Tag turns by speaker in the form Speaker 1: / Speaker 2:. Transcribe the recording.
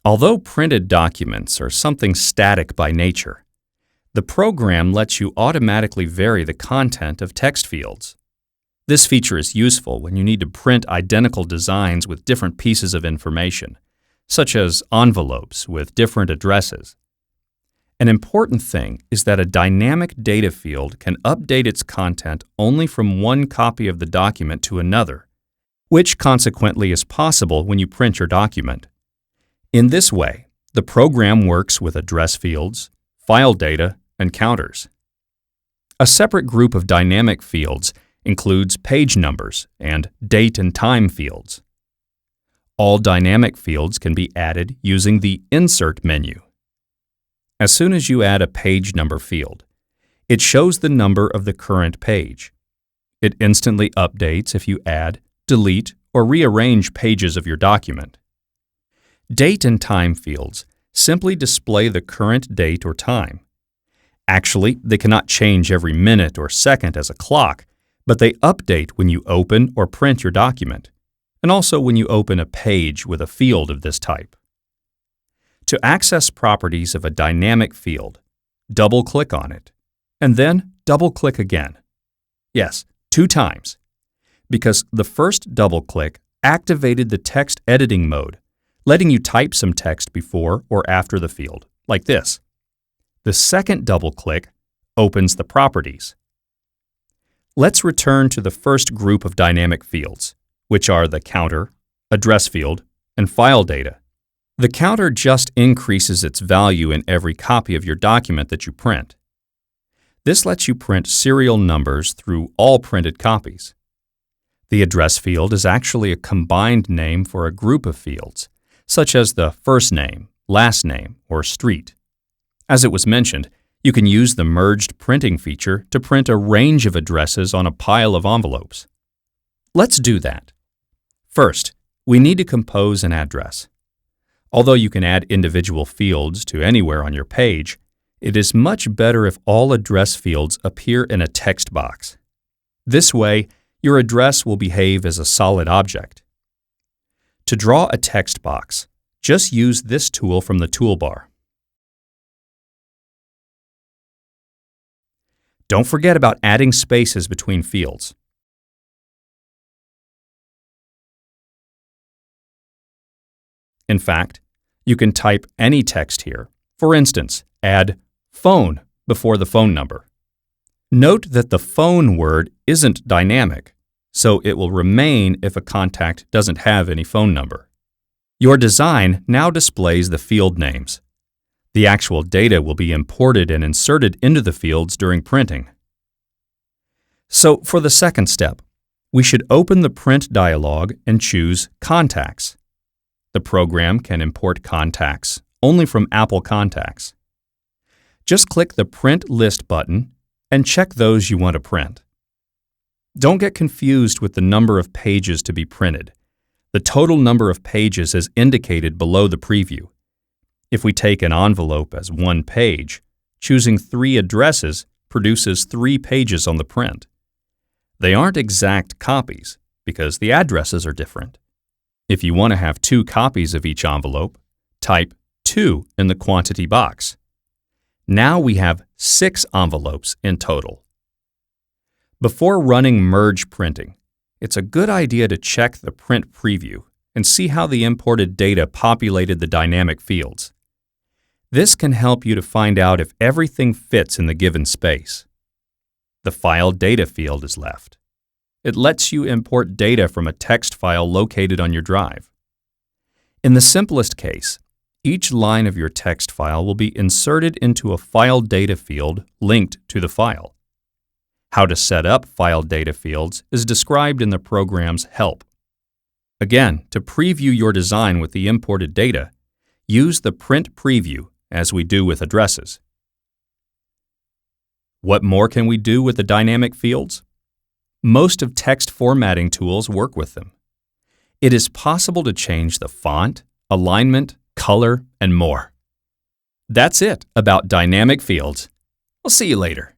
Speaker 1: Although printed documents are something static by nature, the program lets you automatically vary the content of text fields. This feature is useful when you need to print identical designs with different pieces of information, such as envelopes with different addresses. An important thing is that a dynamic data field can update its content only from one copy of the document to another, which consequently is possible when you print your document. In this way, the program works with address fields, file data, and counters. A separate group of dynamic fields includes page numbers and date and time fields. All dynamic fields can be added using the Insert menu. As soon as you add a page number field, it shows the number of the current page. It instantly updates if you add, delete, or rearrange pages of your document. Date and time fields simply display the current date or time. Actually, they cannot change every minute or second as a clock, but they update when you open or print your document, and also when you open a page with a field of this type. To access properties of a dynamic field, double-click on it, and then double-click again. Yes, 2 times, because the first double-click activated the text editing mode, letting you type some text before or after the field, like this. The second double-click opens the properties. Let's return to the first group of dynamic fields, which are the counter, address field, and file data. The counter just increases its value in every copy of your document that you print. This lets you print serial numbers through all printed copies. The address field is actually a combined name for a group of fields, such as the first name, last name, or street. As it was mentioned, you can use the merged printing feature to print a range of addresses on a pile of envelopes. Let's do that. First, we need to compose an address. Although you can add individual fields to anywhere on your page, it is much better if all address fields appear in a text box. This way, your address will behave as a solid object. To draw a text box, just use this tool from the toolbar. Don't forget about adding spaces between fields. In fact, you can type any text here. For instance, add phone before the phone number. Note that the phone word isn't dynamic, so it will remain if a contact doesn't have any phone number. Your design now displays the field names. The actual data will be imported and inserted into the fields during printing. So for the second step, we should open the Print dialog and choose Contacts. The program can import contacts only from Apple Contacts. Just click the Print List button and check those you want to print. Don't get confused with the number of pages to be printed. The total number of pages is indicated below the preview. If we take an envelope as 1 page, choosing 3 addresses produces 3 pages on the print. They aren't exact copies because the addresses are different. If you want to have 2 copies of each envelope, type 2 in the quantity box. Now we have 6 envelopes in total. Before running merge printing, it's a good idea to check the print preview and see how the imported data populated the dynamic fields. This can help you to find out if everything fits in the given space. The file data field is left. It lets you import data from a text file located on your drive. In the simplest case, each line of your text file will be inserted into a file data field linked to the file. How to set up file data fields is described in the program's help. Again, to preview your design with the imported data, use the Print Preview as we do with addresses. What more can we do with the dynamic fields? Most of text formatting tools work with them. It is possible to change the font, alignment, color, and more. That's it about dynamic fields. We'll see you later.